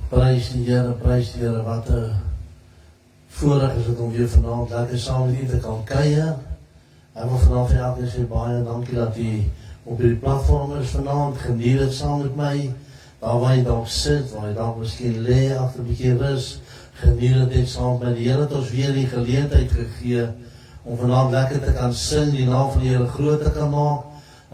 Prys die Here, wat 'n voorreg is dit om weer vanaand lekker saam met u te kan kuier. Ek wil vanaand vir elkeen sê baie dankie dat u op hierdie platform is vanaand. Geniet dit saam met my. Daar waar jy dalk sit, waar jy dalk miskien lê agter 'n bietjie rus, geniet dit net saam met die Here het ons weer die geleentheid gegee om vanaand lekker te kan sing, die naam van die Here groot te kan maak.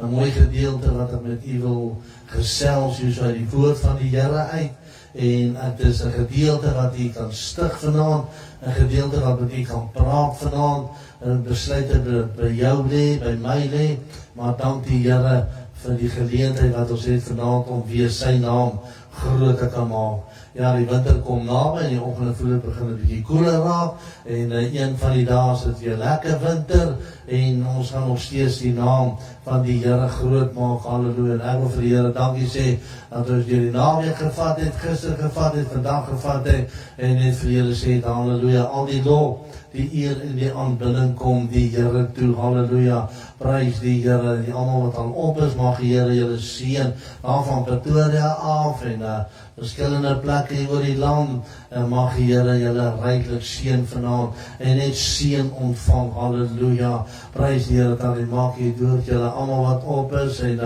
'n Mooi gedeelte wat ek met u wil gesels, soos uit die woord van die Here uit. En het is 'n gedeelte wat u kan stig vanaand, 'n gedeelte wat met u kan praat vanaand, en besluit dit by jou lê, by my lê, maar dank die Here vir die geleentheid wat ons het vanaand om weer sy naam groot te kan maak. Ja, die winter kom naby en die oggende voel dit begin 'n bietjie koeler raak en een van die dae is dit weer lekker winter en ons gaan nog steeds die naam van die Here groot maak. Halleluja. En ek wil vir die Here dankie sê dat ons deur die naweek gevat het, gister gevat het, vandag gevat het en net vir julle sê halleluja. Al die lof, die eer en die aanbidding kom die Here toe. Halleluja. Prys die Here. Die almal wat aan op is, mag die Here julle seën daar van Pretoria af en verskillende plekke oor die land, en mag die Here julle ryklik seën vanaand en net seën ontvang. Halleluja. Prys die Here dat hy maak hier deur julle almal wat op is en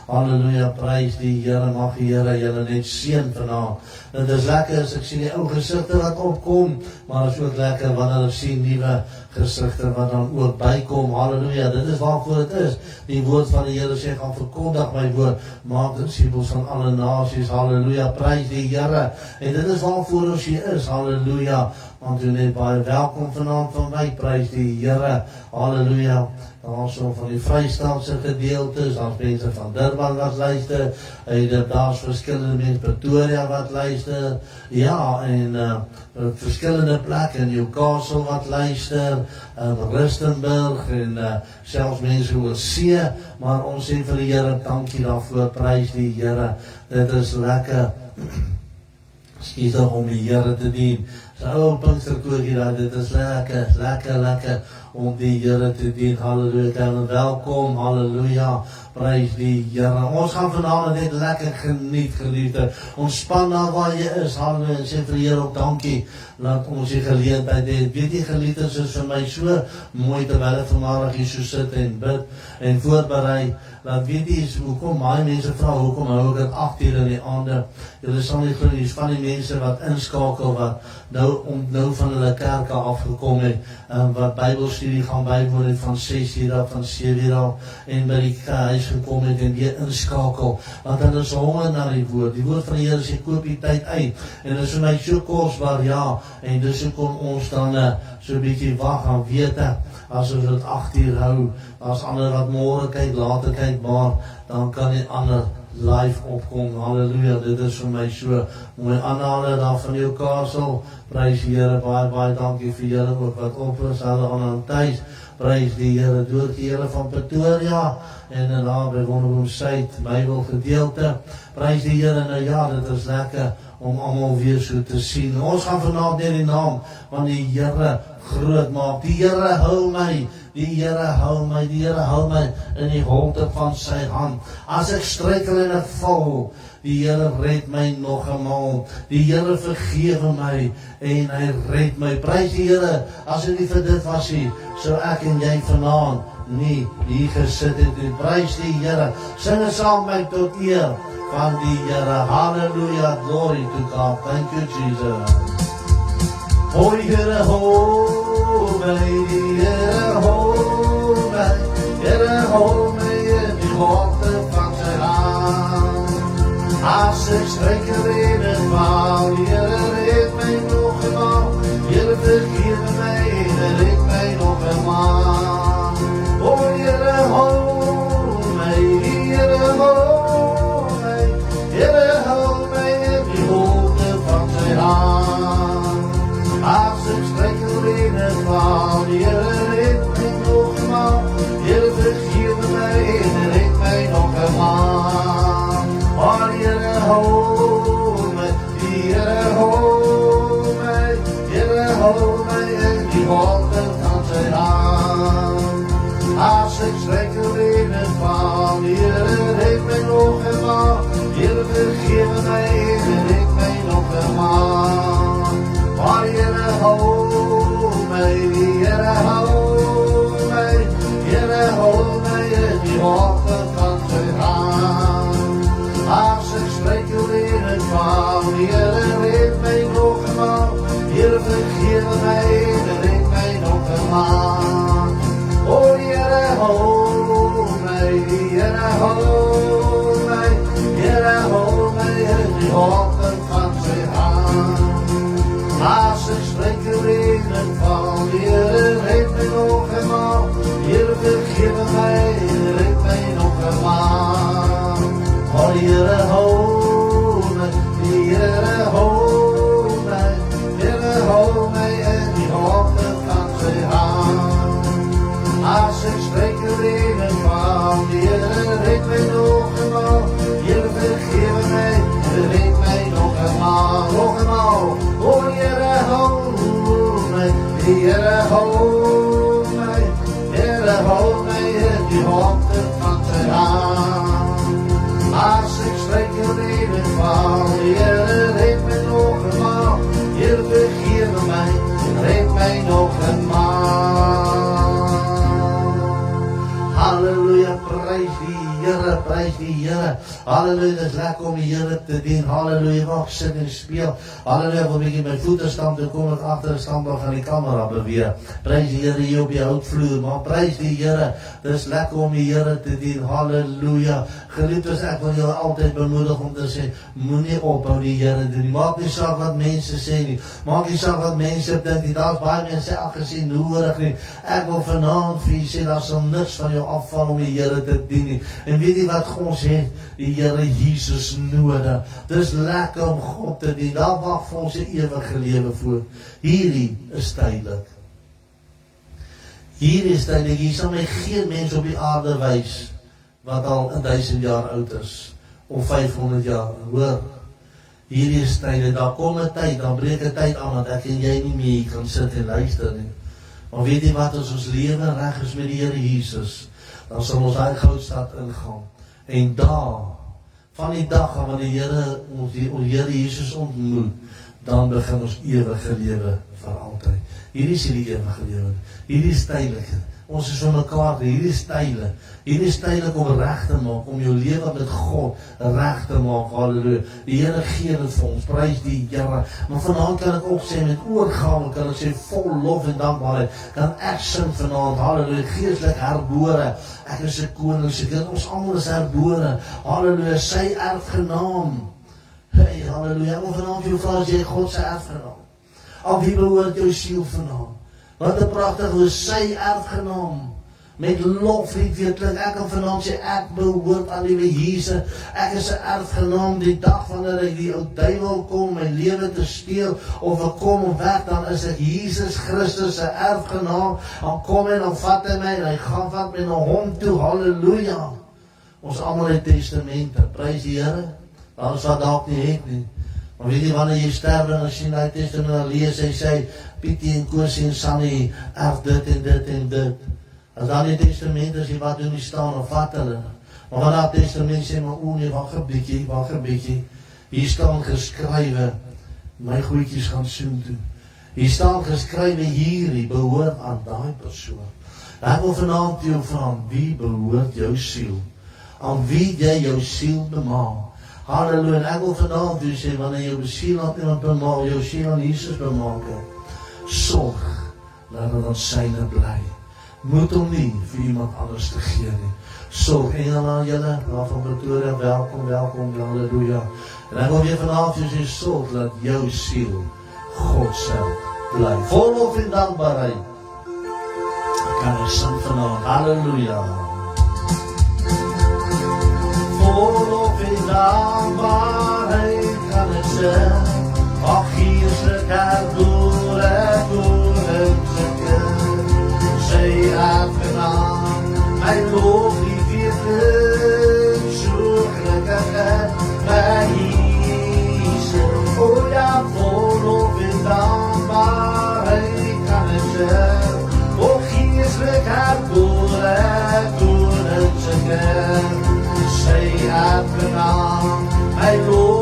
halleluja. Prys die Here, mag die Here julle net seën vanaand. Dit is lekker as ek sien die ou gesigte wat opkom, maar het is ook lekker wanneer ek sien nuwe gesigte wat dan ook bykom. Halleluja. Dit is waarvoor dit is. Die woord van die Here sê, gaan verkondig my woord, maak disippels van alle nasies. Halleluja. Prys die Here. En dit is waarvoor ons hier is. Halleluja. Want u net baie welkom vanaand van my. Prys die Here. Halleluja. Daar is so van die Vrystaatse gedeeltes, daar's mense van Durban wat luister, en daar's verskillende mense Pretoria wat luister, ja, en verskillende plekke, Newcastle wat luister, Rustenburg, en selfs mense oor see, maar ons sê vir die Here, dankie daarvoor, prys die Here, dit is lekker, skiesig om die Here te dien. Ou Pinksterkoortjie daar, dit is lekker om die Here te dien. Halleluja, en welkom, halleluja, prys die Here. Ons gaan vanaand net lekker geniet, geliefde. Ontspan daar waar jy is, halleluja, en sê vir die Here ook dankie, laat ons die geleentheid het. Weet die geliefdes is vir my so mooi, terwyl ek vanmiddag hier so sit en bid en voorberei. Laat weet jy, hoekom baie mense vra, hoekom hou ek dit 8 uur in die aande? Julle sal nie glo nie, van die mense wat inskakel, wat nou van hulle kerke afgekom het, wat Bybelstudie gaan bywoon het van 6 uur af, van 7 uur af, en by die huis gekom het en weer inskakel, want hulle is honger na die woord. Die woord van die Here sê, koop die tyd uit, en dit is vir my so kosbaar, ja, en dus kon ons dan so 'n bietjie wag en weet as ons dit 8 uur hou, as ander wat môre kyk, later kyk, maar dan kan die ander live opkom. Halleluja, dit is vir my so mooi. Anna daar van Newcastle, prys die Here, baie dankie vir julle ook wat op is, hulle aan tuis, prys die Here, dood die Here van Pretoria, en daar by Wonderboom Suid, Bybel gedeelte, prys die Here, nou ja, dit is lekker om almal weer so te sien. Ons gaan vanaand net die naam van die Here groot maak. Die Here hou my, die Here hou my, die Here hou my in die holte van sy hand. As ek struikel en ek val, die Here red my nog eenmaal. Die Here vergewe my en hy red my. Prys die Here, as dit nie vir dit was nie, sou ek en jy vanaand nie hier gesit het nie. Prys die Here. Sing dit saam met my tot eer van die Here. Halleluja, glory to God. Thank you, Jesus. O Here, hou my, die Here hou my, Here hou my in die holte van sy hand. As ek struikel en ek val, Here red my nog eenmaal, Here vergewe my en red my nog eenmaal. O Here, hou my, die Here hou my, Here hou my in die holte van sy hand. As ek struikel en ek val, Here red my nog eenmaal, Here vergewe my en red my nog eenmaal. O Here, hou my, die Here hou my, Here hou my in die holte van sy hand. As ek struikel en ek val, Here red my nog eenmaal, Here vergewe my en red my nog eenmaal. van die Here red my nog eenmaal. Here vergewe my, red my nog eenmaal. O die Here hou my, die Here hou my, Here hou my in die handen van sy hand. As ek spreek die reden van die Here red my nog eenmaal. Here vergewe my, red my nog eenmaal. O die Here hou my, die Here hou my, Here hou my in die handen van sy hand. As ek spreek die reden van die Here red my nog eenmaal. Here vergewe my, red my nog eenmaal. Nog eenmaal, o die Here hou my, die Here hou my, Here hou my in die handen van sy hand. As ek spreek die reden van die Here red my nog eenmaal. Here vergewe my, red my nog eenmaal. Halleluja, prys die Here, prys die Here. Halleluja, dit is lekker om die Here te dien. Halleluja, mag ek sit en speel. Halleluja, ek wil bietjie my voete stamp, toe kom ek agter 'n standbeeld gaan die kamera beweeg. Prys die Here hier op die houtvloer, maar prys die Here. Dit is lekker om die Here te dien. Halleluja. Geliefdes, ek wil julle altyd bemoedig om te sê, moenie ophou die Here doen. Maak nie saak wat mense sê nie. Maak nie saak wat mense dink nie. Daar's baie mense aangesien nodig nie. Ek wil vanaand vir julle sê, daar sal niks van jou afval om die Here te dien nie. En weet jy wat ons het? Die Here Jesus nodig. Dis lekker om God te dien. Daar wag vir ons 'n ewige lewe voor. Hierdie is tydelik. Hierdie is tydelik. Hier sal my geen mens op die aarde wys wat al 1000 jaar oud is. Of 500 jaar. Hoor, hierdie is tydelik. Daar kom 'n tyd, dan breek 'n tyd aan dat ek en jy nie meer hier kan sit en luister nie. Maar weet jy wat, as ons lewe reg is met die Here Jesus, dan sal ons daai goudstad ingaan. En daar, van die dag aan wanneer die Here ons Here Jesus ontmoet, dan begin ons ewige lewe vir altyd. Hierdie is die ewige lewe. Hierdie is tydelik. Ons is vir mekaar, hierdie is tydelik. Hierdie is tydelik om reg te maak, om jou lewe met God reg te maak. Halleluja. Die Here gee dit vir ons. Prys die Here. Maar vanaand kan ek ook sê met oorgawe, kan ek sê vol lof en dankbaarheid, kan ek sing vanaand. Halleluja. Geestelik herbore. Ek is 'n koning se kind. Ons almal is herbore. Halleluja. Sy erfgenaam. Hey, halleluja. Ek wil vanaand vir jou vra, as jy God se erfgenaam. Al wie behoort jou siel vanaand? Wat 'n pragtig hoe sy erfgenaam met loflied weer klink. Ek kan vanaand sê, ek behoort aan die Here Jesus. Ek is 'n erfgenaam die dag wanneer ek die ou duiwel kom my lewe te steel of ek kom op weg, dan is ek Jesus Christus se erfgenaam. Dan kom hy, dan vat hy my en hy gaan vat my na hom toe. Halleluja. Ons almal het testamente. Prys die Here. Anders wat dalk nie het nie. Maar weet jy, wanneer jy sterwe en as jy na die testament dan lees, hy sê, Pietie en Koosie en Sannie erf dit en dit en dit. As dan die testament is, wat doen die staan, of vat hulle. Maar wanneer die testament sê, maar nee, wacht een bietjie. Hier staan geskrywe, my goedjies gaan soen toe. Hier staan geskrywe, hierdie behoort aan daai persoon. Ek wil vanaand jou vra, wie behoort jou siel? Aan wie jy jou siel bemaal? Halleluja, en ek wil vanaand u sê, wanneer jou siel aan iemand bemaal, jou siel aan Jesus bemaal, sorg, dat het aan syne bly. Moet hom nie vir iemand anders te gee nie. Sorg, engel aan julle, waarvan Pretoria, welkom, halleluja. En ek wil weer vanavond vir sê, sorg, dat jou siel God sal bly. Vol lof en dankbaarheid. Ek kan er sing vanavond, halleluja. Vol lof en dankbaarheid kan ek sing, ag geestelik herboore koningse kind. Sy erfgenaam, my lof die weerklink, so gelukkig my Jesus. O ja, vol lof en dankbaarheid kan ek sing, ag geestelik herboore koningse kind. Sy erfgenaam, my lof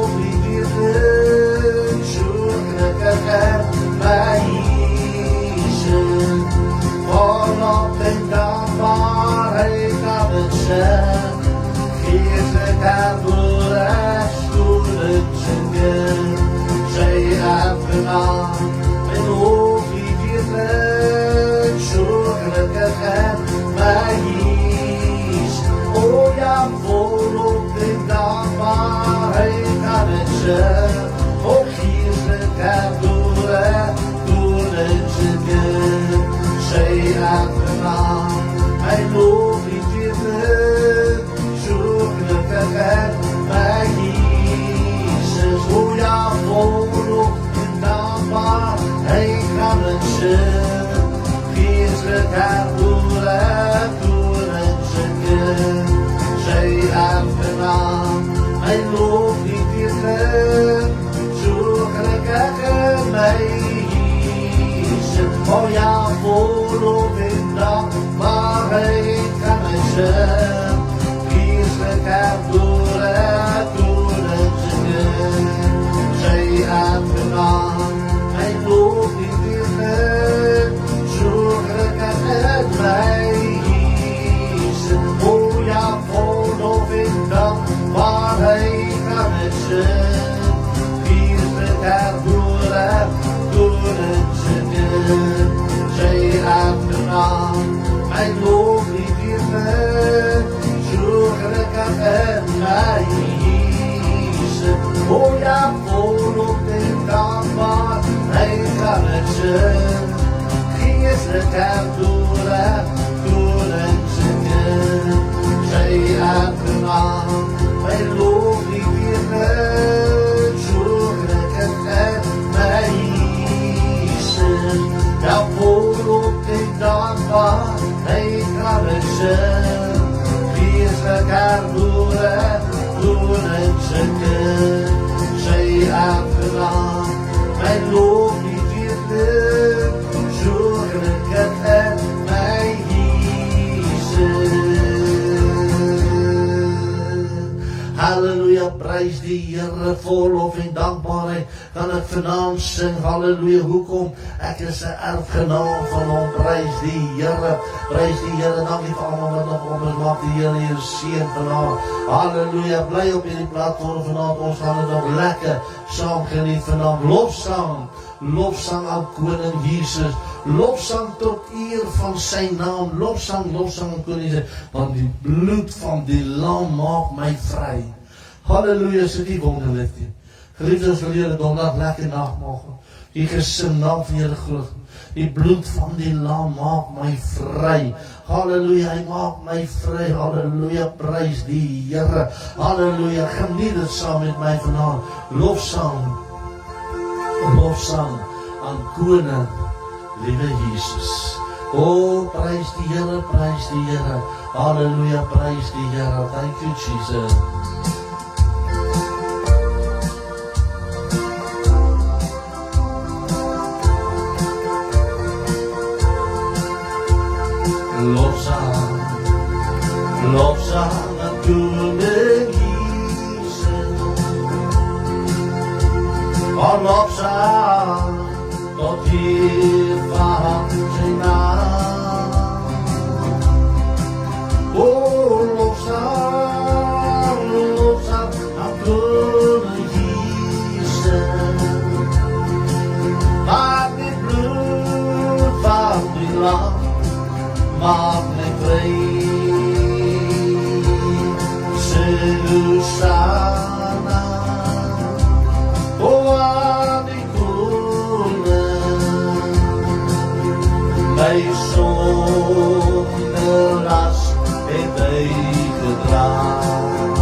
O geestelijke doornenske, zij aangenaam, mijn loofliedje, zoekelijke bij Jezus. O ja, volop in dankbaar, hij kan het zijn, geestelijke doornenske, zij aangenaam, mijn loofliedje, zoekelijke bij Jezus. O ja, volop in dankbaarheid kan hij zijn, geestelijke doornenske, zij aangenaam, mijn loofliedje, zoekelijke bij Jezus. O ja, volop in dankbaarheid kan het zijn, geestelijke doornenske, zij aangenaam, mijn loofliedje, zoekelijke bij Jezus. O ja, volop in dankbaarheid kan het zijn, geestelijke doornenske, zij aangenaam, mijn loofliedje, zoekelijke bij Jezus. Ja, volop in dankbaarheid kan het zijn, geestelijke doornenske, zij aangenaam, mijn loofliedje, zoekelijke bij Jezus. Halleluja, prijs die Heere, volop in dankbaarheid kan ik vanavond zingen. Halleluja, hoekom? Ik is de erfgenaam van ons, prijs die Heere. Prijs die Heere, dank je voor allemaal wat nog op is, wat die Heere hier zien vanavond. Halleluja, blij op jullie platform vanavond, ons gaan het nog lekker samen genieten vanavond. Lofzang, lofzang aan Koning Jezus. Lofzang tot eer van zijn naam. Lofzang aan Koning Jezus. Want die bloed van die lam maakt mij vrij. Halleluja, ze die wonderlijke. Geliefden, zullen jullie donderdag lekker nacht mogen. Die gezin naam van jullie groot. Die bloed van die lam maakt mij vrij. Halleluja, hij maakt mij vrij. Halleluja, prijs die Heere. Halleluja, geniet het samen met mij vanavond. Lofzang aan Koning, lieve Jezus. Oh, prijs die Heere, prijs die Heere. Halleluja, prijs die Heere. Thank you, Jesus. Lofzang aan Koning Jezus. Oh, lofzang tot eer van zijn naam. Oh, lofzang aan Koning Jezus. Maak die bloed van die lam, maak mij vrij. Hosanna, o aan die koning, mijn zonder last heeft hij gedragen.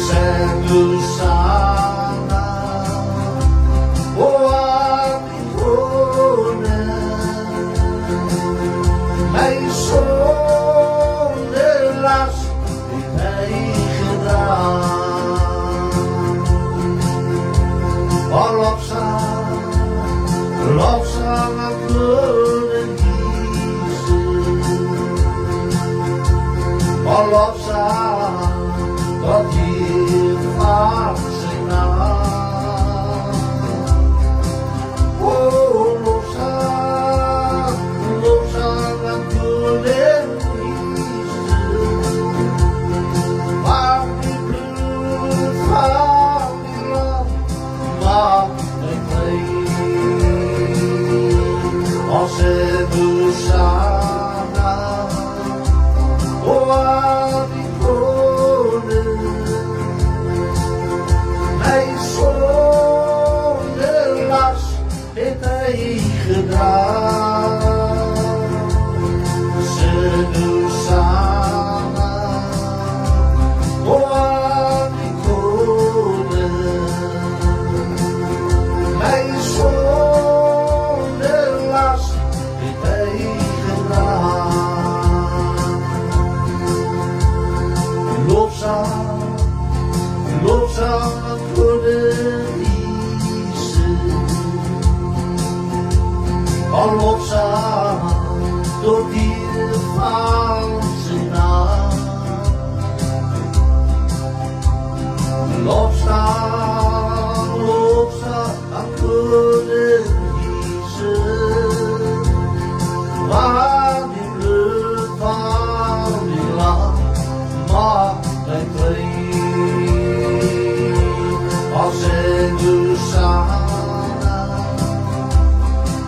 Zeg Hosanna, o aan die koning, mijn zonder last. lofzang aan koning Jesus. Waar die bloed van die lam maakt mij vrij. Als ik Hosanna,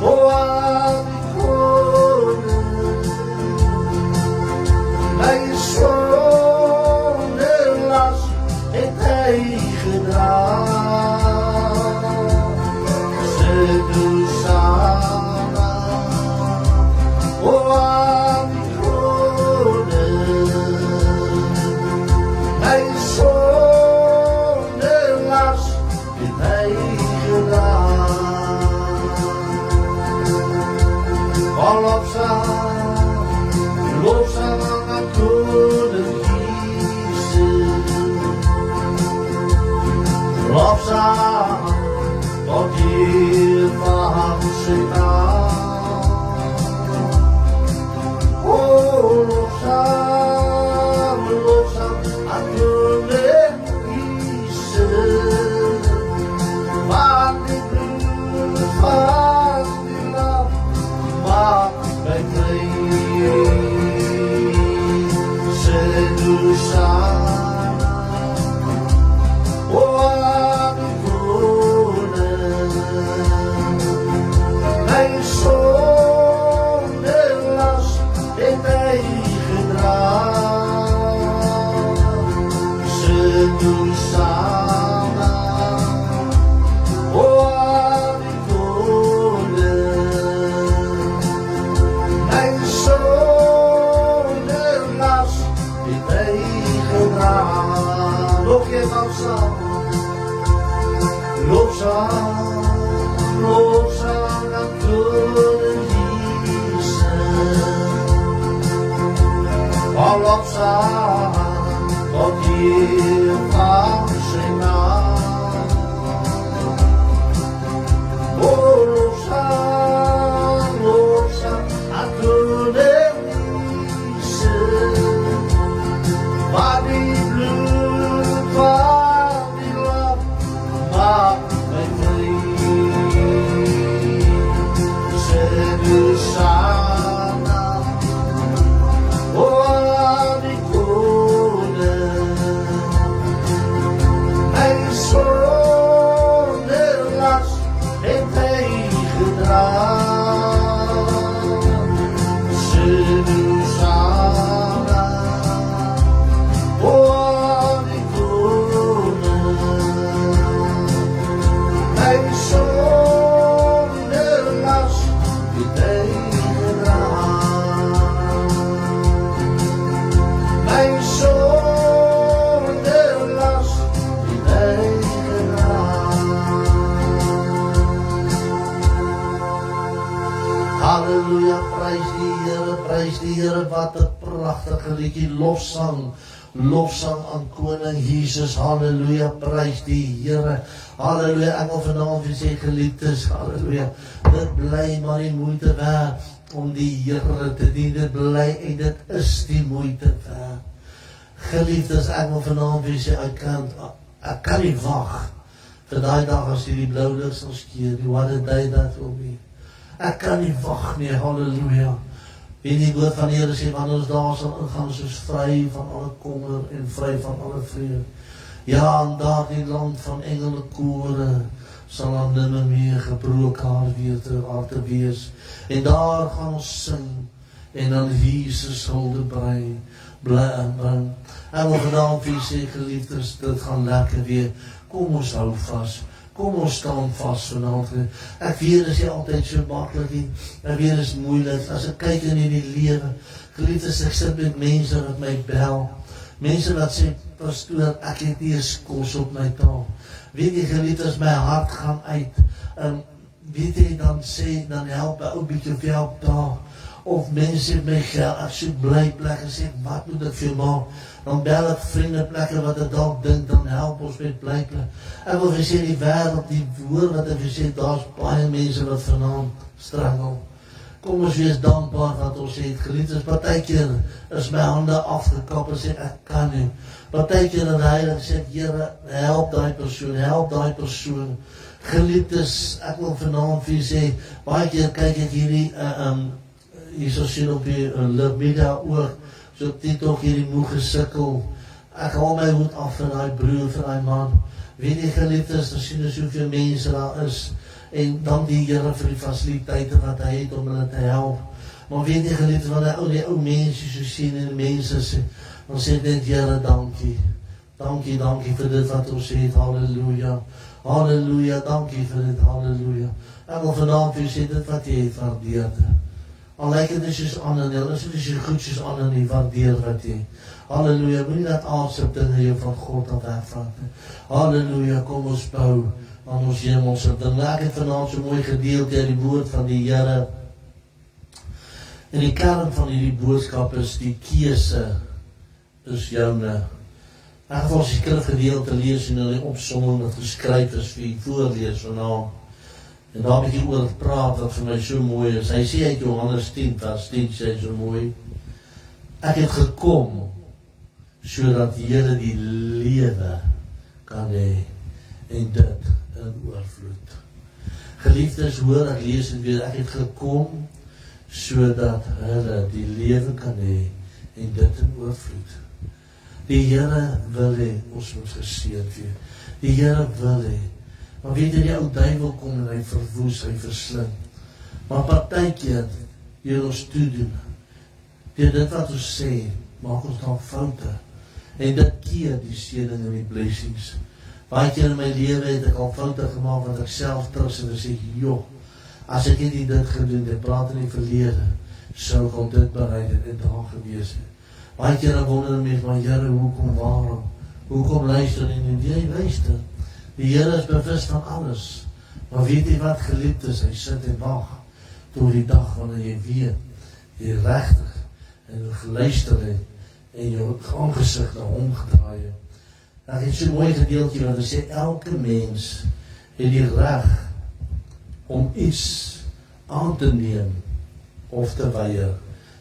aan die koning, mijn zonder last heeft hij gedaan. Zeg Hosanna, aan die koning, mijn zonder last heeft hij gedaan. Lofzang aan koning Jesus. Lofzang tot eer van zijn naam. Oh, lofzang aan koning Jesus. Van die bloed van die lam maakt mij vrij. Zeg Hosanna, aan die koning, mijn zonder last heeft hij gedaan. Zeg Hosanna, aan die koning, mijn zonder last heeft hij gedaan. Nog een lofzang, lofzang aan koning Jesus. Al lofzang tot eer van zijn naam. Oh, lofzang aan koning Jesus. Waar die bloed van die lam maakt mij vrij. Zeg Hosanna, aan die koning, mijn zonder last heeft hij gedaan. Zeg Hosanna, aan die koning, mijn zonder last heeft hij gedaan. Mijn zonder last heeft hij gedaan. Halleluja, prijs die Heere, wat een prachtige liedje, lofzang aan koning Jesus, halleluja, prijs die Heere, halleluja, ek wil vanavond vir sê geliefdes, halleluja, dit bly maar die moeite werd, om die Heere te dien, dit bly en dit is die moeite werd. Geliefdes, ek wil vanavond vir sê, ek kan nie wacht, vir die dag as die blauw lig sal skeer, what a day that will be. Ek kan nie wacht nie, halleluja. En die woord van die Here sê, wanneer ons daar sal ingaan, soos vry van alle kommer en vry van alle vrede. Ja, en daar die land van engele kore, sal dan nimmer meer gebroken haar weer ter aarde wees. En daar gaan ons sing, en dan Jesus hulde bring. En wil vanavond vir sê, geliefdes, dit gaan lekker weer. Kom ons hou vast. Kom ons staan vast vanavond. Ek weet is nie altyd so makkelijk nie. Ek weet is moeilik. As ek kyk in die lewe, geliefdes, ek sit met mense wat my bel. Mense wat sê, pastoor, ek het nie eens kos op my taal. Weet jy, geliefdes, my hart gaan uit. Weet jy, dan sê, dan help my ook bietjie of help daar. Of mense my geld, ek soek blyplek en sê, wat moet ek vir maak? Dan bel ek vriendeplekke wat ek dalk dink, dan help ons met blyplek. Ek wil vir sê, die wêreld, die woord wat ek vir sê, daar is baie mense wat vanaand struggle. Kom ons wees dankbaar wat ons het. Geliefdes, partykeer is my hande afgekap en sê ek kan nie. Partykeer in die Heilige sê ek, Here, help daai persoon. Geliefdes, ek wil vanaand vir julle sê, baie keer kyk ek hierdie hier so sien op die media ook, so op TikTok hierdie moe gesukkel. Ek haal my hoed af vir daai broer, vir daai man. Weet jy, geliefdes, dan sien ons hoeveel mense daar is. En dan die Here vir die fasiliteite wat hy het om hulle te help. Maar weet jy, geliefdes, wat die ou mense so sien en die mense sê, dan sê net, Here, dankie. Dankie vir dit wat ons het. Halleluja, dankie vir dit, halleluja. Ek wil vanaand vir sê, dit wat jy het, waardeer dit. Al lyk het nie soos ander nie, al is nie so goed soos ander nie, waardeer wat jy. Halleluja, moet nie dat aardse dinge jou van God af wegvat nie. Halleluja, kom ons bou aan ons hemelse ding. Ek het vanaand so mooi gedeeld uit die woord van die Here. En die kern van hierdie boodskap is, die keuse is joune. Ek gaan ons die skrifgedeelte lees en die opsomming wat geskryf is vir die voorlees vanaand. En daar het hy oor praat wat vir my so mooi is. Hy sê uit Johannes 10 vers 10 sê so mooi. Ek het gekom sodat julle die lewe kan hê en dit in oorvloed. Geliefdes, hoor ek lees en weer, ek het gekom sodat hulle die lewe kan hê en dit in oorvloed. Die Here wil hê ons moet geseën wees. Die Here wil hê. Maar weet jy, die ou duiwel kom en hy verwoes, hy verslind. Maar partykeer hier ons toedoen. Deur dit wat ons sê, maak ons dan foute. En dit keer die seëning en die blessings. Baie keer in my lewe het ek al foute gemaak, want ek self trots en sê, joh, as ek nie dit gedoen, dit praat in die verlede, sou ek al dit bereid het en daar gewees het. Baie keer dan wonder mens, maar Here, hoekom, waarom? Hoekom luister en jy luister? Die Here is bewus van alles. Maar weet jy wat, geliefdes, hy sit en wag tot die dag wanneer jy weet, jy regtig en geluister het en jou aangesig na hom gedraai het. Ek het so mooi gedeeltjie wat hy sê, elke mens het die reg om iets aan te neem of te weier.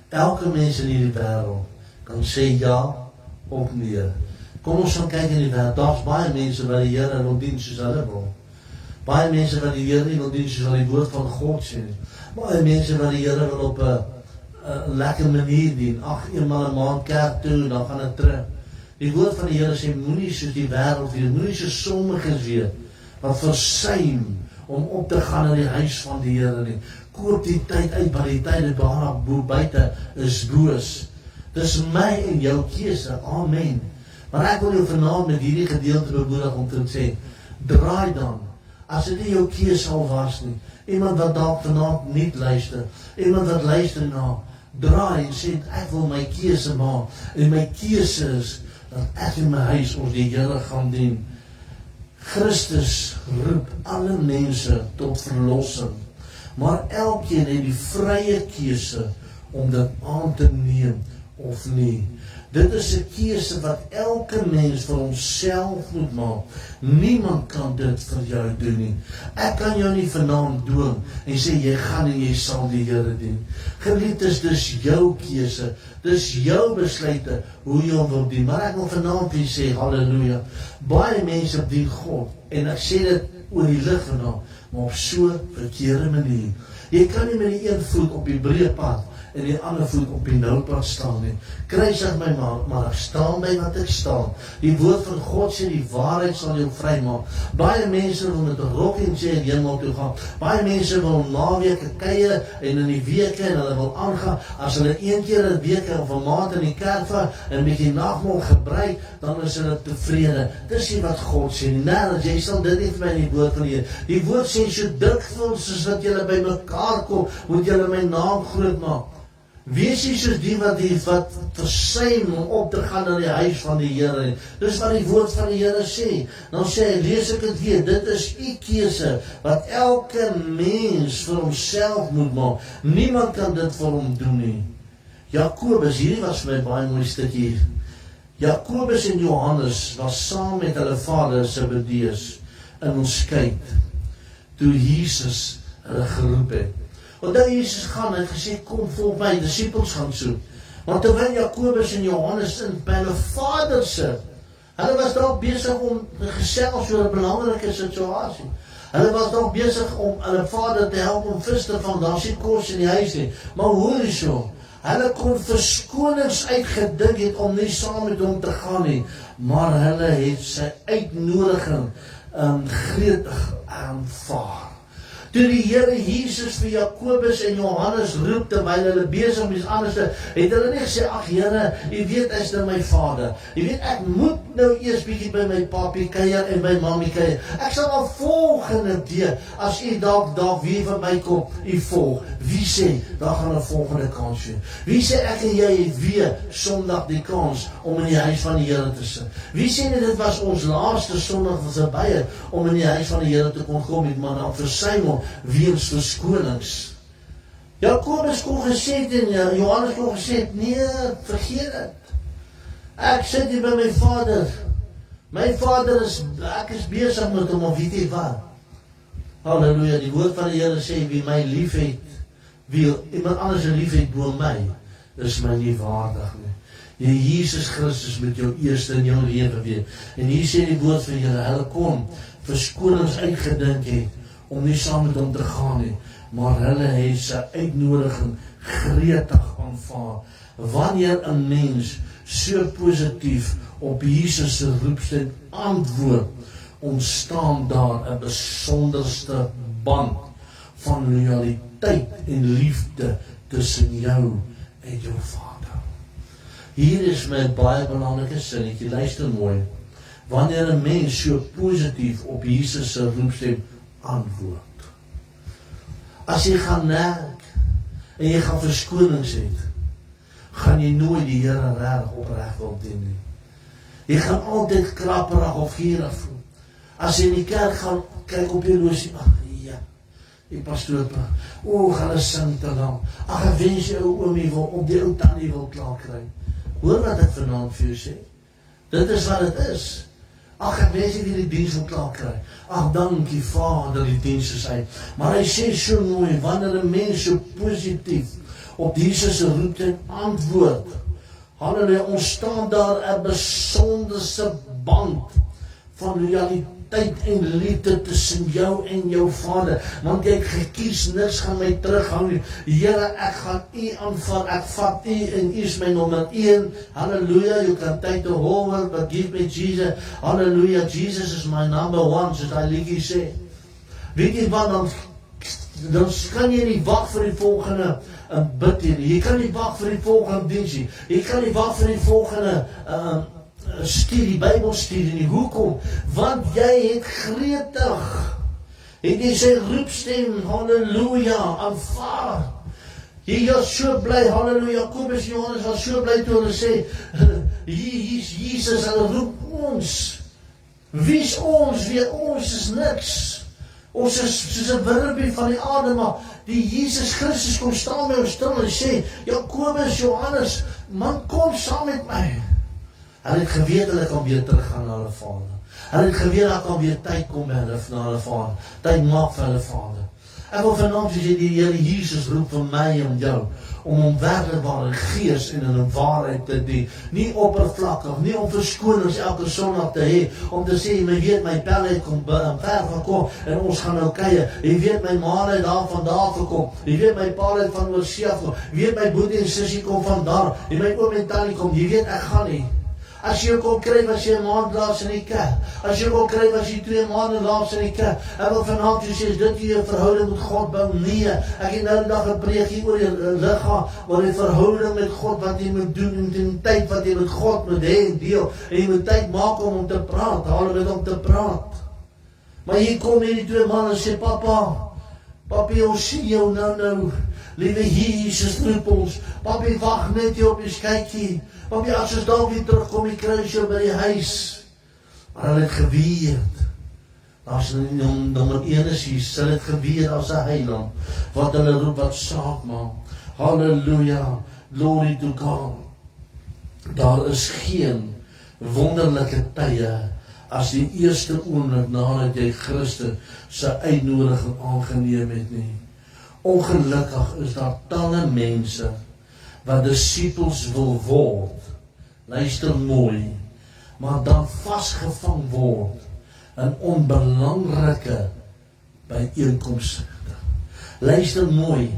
Elke mens in hierdie wêreld kan sê ja of nee. Kom ons gaan kyk in die wêreld. Daar's baie mense wat die Here wil dien soos hulle wil. Baie mense wat die Here nie wil dien soos hulle die woord van God sê. Baie mense wat die Here wil op 'n lekker manier dien. Eenmaal 'n maand kerk toe, dan gaan dit terug. Die woord van die Here sê, moenie soos die wêreld wees, moenie soos sommiges wees wat versuim om op te gaan na die huis van die Here nie. Koop die tyd uit, want die tyd buite is boos. Dis my en jou keuse, amen. Maar ek wil jou vanaand met hierdie gedeelte bemoedig om te sê, draai dan, as dit nie jou keuse al was nie, iemand wat dalk vanaand nie luister, iemand wat luister na, draai en sê, ek wil my keuse maak, en my keuse is, dat ek in my huis ons die Here gaan dien. Christus roep alle mense tot verlossing, maar elkeen het die vrye keuse om dit aan te neem of nie. Dit is 'n keuse wat elke mens vir homself moet maak. Niemand kan dit vir jou doen nie. Ek kan jou nie vanaand dwing en sê jy gaan en jy sal die Here dien. Geliefdes, dis jou keuse. Dis jou besluite hoe jy hom wil dien. Maar ek wil vanaand vir sê, halleluja, baie mense dien God. En ek sê dit oor die lig vanaand, maar op so 'n verkeerde manier. Jy kan nie met die een voet op die breë pad en die ander voet op die noupad staan nie. Kruisig my maar ek staan by wat ek staan. Die woord van God sê die waarheid sal jou vrymaak. Baie mense wil met 'n rok en sê hemel toe gaan. Baie mense wil naweke kuier en in die weke en hulle wil aangaan. As hulle een keer 'n week of 'n maand in die kerk vat en 'n bietjie nagmaal gebruik, dan is hulle tevrede. Dis nie wat God sê nie. Nee, jy sal dit nie vir my in die woord van die Here. Die woord sê so dikwels soos wat julle by mekaar kom, moet julle my naam groot maak. Wees nie soos die wat versuim om op te gaan na die huis van die Here. Dis wat die woord van die Here sê. Dan sê hy, lees ek het weer, dit is u keuse, wat elke mens vir homself moet maak. Niemand kan dit vir hom doen nie. Jakobus, hierdie was vir my baie mooi stukkie. Jakobus en Johannes was saam met hulle vader Zebedeus in ons kyk, toe Jesus hulle geroep het. Onthou Jesus gaan, hy het gesê, kom volg my, disciples gaan soek. Maar terwyl Jakobus en Johannes by hulle vader sit, hulle was dalk besig om te gesels oor 'n belangrike situasie. Hulle was dalk besig om hulle vader te help om vis te vang, daar sien kos in die huis nie. Maar hoor hierso, hulle kon verskonings uitgedink het om nie saam met hom te gaan nie, maar hulle het sy uitnodiging gretig aanvaar. Toe die Here Jesus vir Jakobus en Johannes roep terwyl hulle besig is anders, het hulle nie gesê, ag Here, jy weet is nou my vader. Jy weet ek moet nou eers bietjie by my papie kuier en by mammie kuier. Ek sal al volgende keer as u dalk weer vir my kom, u volg. Wie sê daar gaan 'n volgende kans wees? Wie sê ek en jy het weer Sondag die kans om in die huis van die Here te sit? Wie sê dit was ons laaste Sondag wat verby om in die huis van die Here te kon kom, maar dan versuim hom weens verskonings. Jakobus kon gesê het en Johannes kon gesê het, nee, vergeet dit. Ek sit hier by my vader. My vader ek is besig met hom, of weet jy wat? Halleluja, die woord van die Here sê, wie my lief het, wie iemand anders lief het bo my, is my nie waardig nie. Die Jesus Christus moet jou eerste in jou lewe wees. En hier sê die woord van die Here, hulle kon verskonings uitgedink het, om nie saam met hom te gaan nie, maar hulle het sy uitnodiging gretig aanvaar. Wanneer 'n mens so positief op Jesus se roepstem antwoord, ontstaan daar 'n besonderste band van lojaliteit en liefde tussen jou en jou Vader. Hier is my baie belangrike sinnetjie, luister mooi. Wanneer 'n mens so positief op Jesus se roepstem antwoord. As jy gaan nerk en jy gaan verskonings het, gaan jy nooit die Here reg opreg wil dien nie. Jy gaan altyd klapperig of gierig voel. As jy in die kerk gaan kyk op jou losie, ag ja, die pastoor, gaan hulle sing te lang. Ag, ek wens jy ou oomie wil op die ou tannie wil klaar kry. Hoor wat ek vanaand vir jou sê. Dit is wat dit is. Ag, ek wens jy die diens wil klaar kry. Ag, dankie Vader, die diens is uit. Maar hy sê so mooi, wanneer 'n mens so positief op Jesus se roepstem antwoord, halleluja, ontstaan daar 'n besonderse band van lojaliteit en liefde tussen jou en jou Vader. Want jy het gekies, niks gaan my terughou nie. Here, ek gaan u aanvat, ek vat u en u is my nommer 1. Halleluja, you can take the whole world, but give me Jesus. Halleluja, Jesus is my number 1, soos hy liedjie sê. Weet jy wat, dan kan jy nie wag vir die volgende bid nie. Jy kan nie wag vir die volgende diens nie. Jy kan nie wag vir die volgende studie, Bybelstudie nie. Hoekom? Want jy het gretig, het jy sy roepstem, halleluja, aanvaar. Jy is so bly, halleluja, Jakobus en Johannes was so bly toe hulle sê, Jesus, hulle roep ons. Wie is ons? Wie ons is niks. Ons is soos 'n wirbie van die aarde, maar die Jesus Christus kom staan by ons stil en sê, Jakobus, Johannes, man, kom saam met my. Hulle het geweet hulle kan weer teruggaan na hulle Vader. Hulle het geweet daar kan weer tyd kom by hulle na hulle Vader. Tyd maak vir hulle Vader. Ek wil vanaand sê die Here Jesus roep vir my en jou om hom werklik waar in gees en in waarheid te dien. Nie oppervlakkig, nie om verskonings elke Sondag te hê, om te sê, jy weet my pelle het kom ver gekom en ons gaan nou kuier. Jy weet my ma het daar vandaan gekom. Jy weet my pa het van oorsee af gekom. Jy weet my boetie en sussie kom van daar. En my oom en tannie kom. Jy weet ek gaan nie. As jy kon kry, was jy 'n maand laas in die kerk. As jy kon kry, was jy 2 maande laas in die kerk. Ek wil vanaand sê, dit jy 'n verhouding met God bou. Nee, ek het nou die dag gepreek hier oor jou liggaam, oor die verhouding met God, wat jy moet doen, en die tyd wat jy met God moet hê en deel. En jy moet tyd maak om te praat, met om te praat. Maar hier kom hierdie 2 manne en sê, Papi, ons sien jou nou. Liewe Jesus roep ons. Papi, wag net hier op die skytjie. Papi, as ons dalk weer terugkom, jy kry jou by die huis. Maar hulle het geweet. As nommer 1 is hier, hulle het geweet as 'n heiland. Wat hulle roep, wat saak maak. Halleluja, glory to God. Daar is geen wonderlike tye as die eerste oomblik nadat jy Christus sy uitnodiging aangeneem het nie. Ongelukkig is daar talle mense wat disciples wil word. Luister mooi, maar dan vasgevang word in onbelangrike byeenkomste. Luister mooi,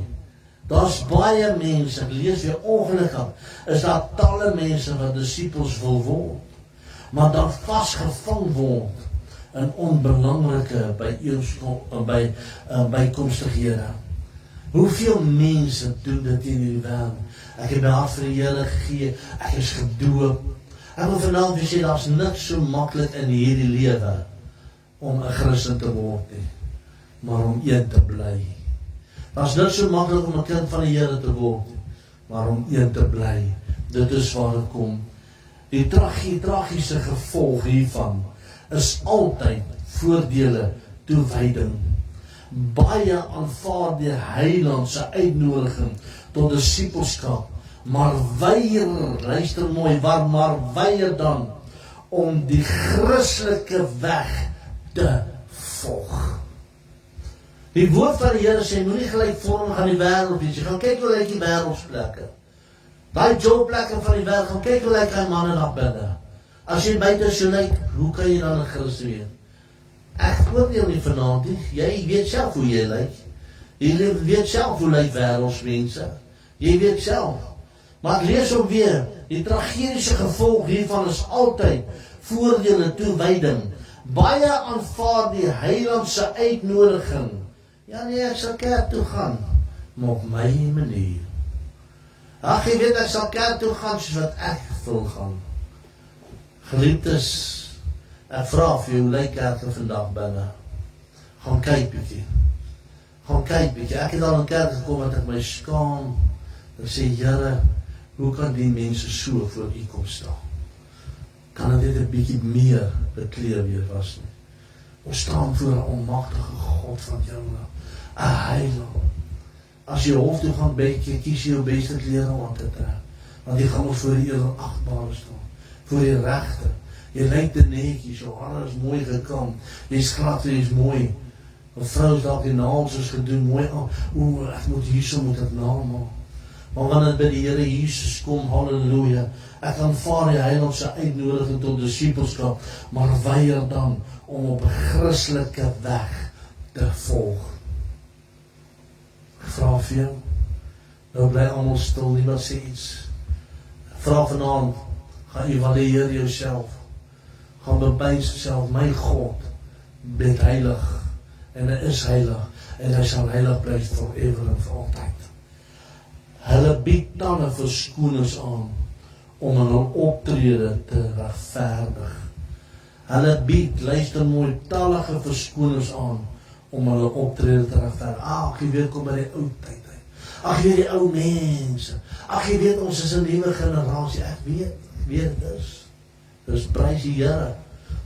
daar's baie mense, ek lees weer ongelukkig, is daar talle mense wat disciples wil word, maar dan vasgevang word in onbelangrike bykomstighede. Hoeveel mense doen dit in die wêreld? Ek het my hart vir die Here gegee, ek is gedoop. Ek wil vanaand vir sê, daar's niks so maklik in hierdie lewe om 'n Christen te word nie, maar om een te bly. Daar's niks so maklik om 'n kind van die Here te word nie, maar om een te bly. Dit is waar dit kom. Die tragiese gevolg hiervan is altyd voordele, toewyding. Baie aanvaar die Heiland se uitnodiging tot disipelskap, maar weier, luister mooi, maar weier dan om die Christelike weg te volg. Die woord van die Here sê, moenie gelykvormig aan die wêreld wees. Jy gaan kyk hoe lyk die wêreldsplekke. Daai jobplekke van die wêreld, gaan kyk hoe lyk hy manne daar binne. As jy buite so lyk, hoe kan jy dan 'n Christen wees? Ek oordeel nie vanaand nie. Jy weet self hoe jy lyk. Jy weet self hoe lyk wêreldsmense. Jy weet self. Maar ek lees ook weer, die tragediese gevolg hiervan is altyd voordele, toewyding. Baie aanvaar die Heiland se uitnodiging. Ja nee, ek sal kerk toe gaan, maar op my manier. Ag, jy weet, ek sal kerk toe gaan soos wat ek wil gaan. Geliefdes, ek vra vir jou, hoe lyk kerke vandag binne? Gaan kyk bietjie. Gaan kyk bietjie. Ek het al in kerk gekom wat ek my skaam. Ek sê, Here, hoe kan die mense so voor U kom staan? Kan dit 'n bietjie meer bekleed weer was nie? Ons staan voor 'n almagtige God van jou, 'n Heiland. As jy hof toe gaan bykie, kies jy jou beste klere om aan te trek. Want jy gaan ons voor die edelagbare staan. Voor die regter. Jy lyk te netjies, jou hare is mooi gekam. Jy's glad, jy's mooi. 'n Vrou is dalk die naels is gedoen, mooi aan. Ek moet hierso moet ek namaak. Maar wanneer by die Here Jesus kom, halleluja, ek aanvaar die Heiland se uitnodiging tot disipelskap, maar weier dan om op 'n Christelike weg te volg. Ek vra vir jou, nou bly almal stil, niemand sê iets. Ek vra vanaand, gaan evalueer jouself, gaan bepeins jouself, my God, bent heilig, en hy is heilig, en hy sal heilig bly forever en vir altyd. Hulle bied talle verskonings aan om hulle optrede te regverdig. Hulle bied, luister mooi, tallige verskonings aan om hulle optrede te regverdig. Ag, jy weet, kom by die ou tyd uit. Ag, jy weet die ou mense. Ag, jy weet, ons is 'n nuwe generasie. Ek weet dis prys die Here.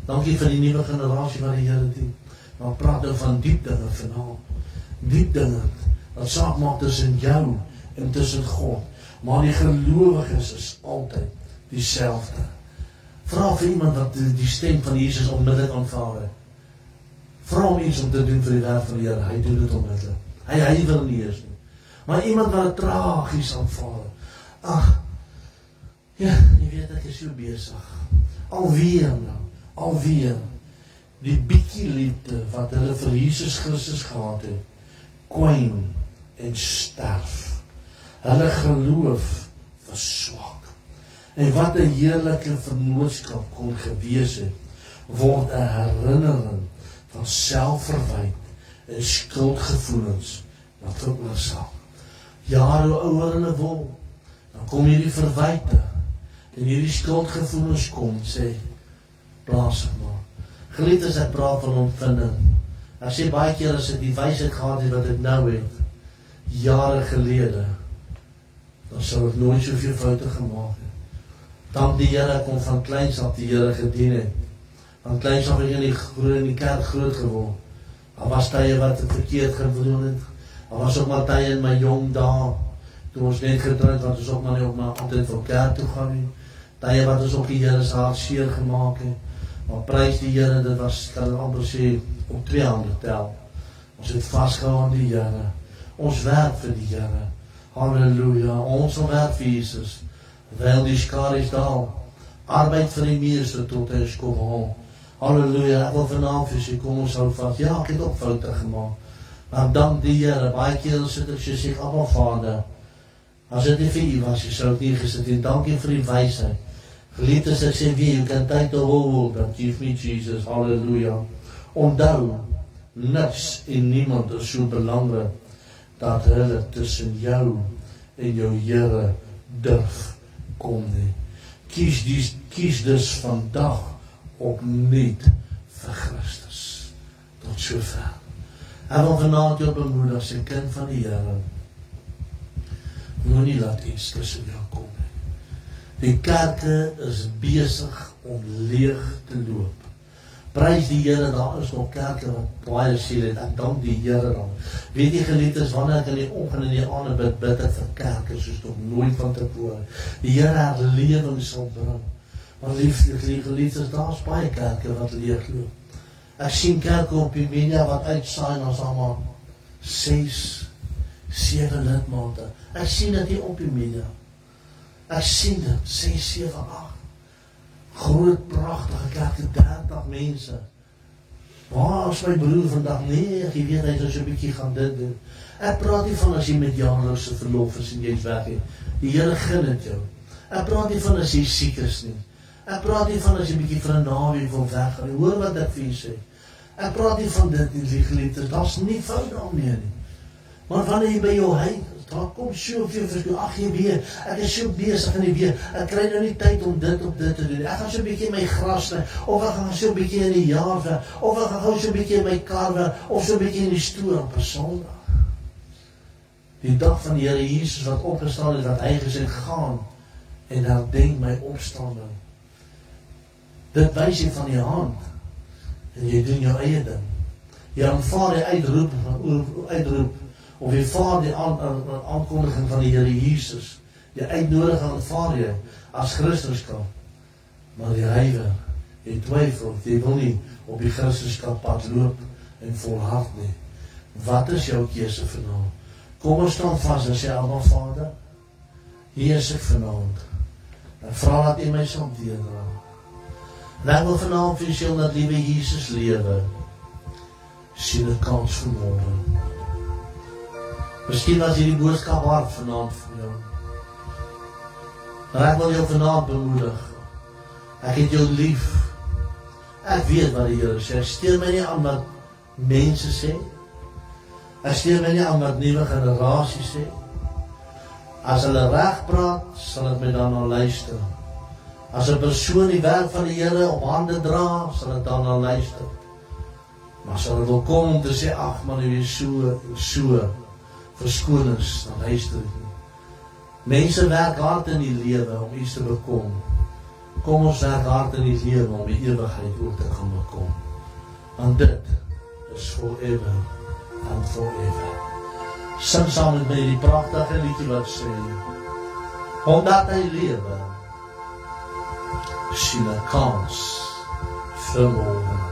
Dankie vir die nuwe generasie wat die Here dien. Maar praat nou van diep dinge vanaand. Diep dinge wat saak maak tussen jou en tussen God. Maar die gelowiges is altyd dieselfde. Vra vir iemand wat die stem van Jesus onmiddellik aanvaar. Vra hom iets om te doen vir die werk van die Here. Hy doen dit onmiddellik. Hy wil nie eens nie. Maar iemand wat het tragies aanvaar. Ag, ja, jy weet ek is so besig. Alweer. Die bietjie liefde wat hulle vir Jesus Christus gehad het, kwyn en sterf. Hulle geloof verswak. En wat 'n heerlike vennootskap kon gewees het, word 'n herinnering van selfverwyt en skuldgevoelens wat veroorsaak. Jare hoe ouer hulle word, dan kom hierdie verwyte en hierdie skuldgevoelens kom, sê, plaas het maar. Geliefdes, ek praat van ondervinding. Ek sê baie keer as ek die wysheid gehad het wat ek nou het, jare gelede, dan sou ek nooit soveel foute gemaak het. Dank die Here, ek kon van kleins af die Here gedien het. Van kleins af ek in die kerk groot geword. Daar was tye wat ek verkeerd gedoen het. Daar was ook maar tye in my jong dae, toe ons net getroud, wat ons ook maar nie altyd vir kerk toe gaan nie. Tye wat ons ook die Here se hart seer gemaak het. Maar prys die Here, dit was, kan ek amper sê, op 2 hande tel. Ons het vastgehou aan die Here. Ons werk vir die Here. Halleluja. Ons sal werk vir Jesus. Terwyl die skaries daal. Arbeid vir die meester tot hy is kom haal. Halleluja. Ek wil vanavond vir sê, kom ons hou vast. Ja, ek het ook foute gemaakt. Maar dank die Here. Baie keer sit ek so sê, Abba Vader. As dit nie vir u was, jy sou het nie gesit. En dankie vir die wysheid. Geliefdes, ek sê weer, you can take the whole world, but give me Jesus. Halleluja. Onthou, niks en niemand is so belangrik dat hulle tussen jou en jou Here durf kom nie. Kies dus vandag opnuut vir Christus. Tot sover. Ek wil vanaand jou bemoedig, sy kind van die Here. Moenie laat iets tussen jou kom nie. Die kerke is besig om leeg te loop. Prys die Here, daar is nog kerke wat baie siel het. Ek dank die Here dan. Weet jy geliefdes, wanneer ek in die oggend en die aande bid ek vir kerke soos nog nooit van tevore. Die Here herlewing sal bring. Maar geliefdes, daar is baie kerke wat leeg loop. Ek sien kerke op die media wat uitsaai en ons allemaal 6, 7 lidmate. Ek sien dit hier op die media. Ek sien dit, 6, 7, 8. Groot, prachtige kerk, 30 mense. Waar is my broer vandag? Nee, jy weet, hy is so 'n bietjie gaan dit doen. Ek praat nie van as jy met jaarlikse verlof is en jy is weg nie. Die Here gun dit jou. Ek praat nie van as jy siek is nie. Ek praat nie van as jy 'n bietjie vir 'n naweek wil weggaan nie. Hoor wat ek vir jy sê. Ek praat nie van dit nie, geliefdes. Daar's nie fout daarmee nie. Maar wanneer jy by jou huis, daar kom soveel verskoon, ag jy weet, ek is so besig en jy weet, ek kry nou nie tyd om dit te doen. Ek gaan so 'n bietjie my gras sny, of ek gaan so 'n bietjie in die jaar werk, of ek gaan gou so 'n bietjie in my kar werk, of so 'n bietjie in die stoel op 'n Sondag. Die dag van die Here Jesus wat opgestaan het, wat hy gesê, gaan en herdenk my opstanding. Dit wys jy van die hand, en jy doen jou eie ding. Jy aanvaar die uitroep, of jy vaar die aankondiging van die Here Jesus, die uitnodiging aanvaar jy, as Christuskap, maar die rywe, jy twyfel, jy wil nie op die Christuskap pad loop, en volhard nie. Wat is jou keuse vanaand? Kom ons staan vast en sê, Abba Vader, hier is ek vanaand, en vra dat jy my sal deurdra. En ek wil vanaand vir jou dat liewe Jesus lewe, sien 'n kans vir môre. Miskien was hierdie boodskap hard vanaand vir jou. Maar ek wil jou vanaand bemoedig. Ek het jou lief. Ek weet wat die Here sê. Ek steur my nie aan wat mense sê. Ek steur my nie aan wat nuwe generasie sê. As hulle reg praat, sal ek my daarna luister. As 'n persoon die werk van die Here op hande dra, sal ek daarna luister. Maar as hulle wil kom om te sê, ag man, jy is so verskonings, dan luister ek nie. Mense werk hard in die lewe om iets te bekom. Kom ons werk hard in die lewe om die ewigheid ook te gaan bekom. Want dit is forever and forever. Sing saam met my die pragtige liedje wat sê, omdat hy lewe, sien 'n kans vir môre.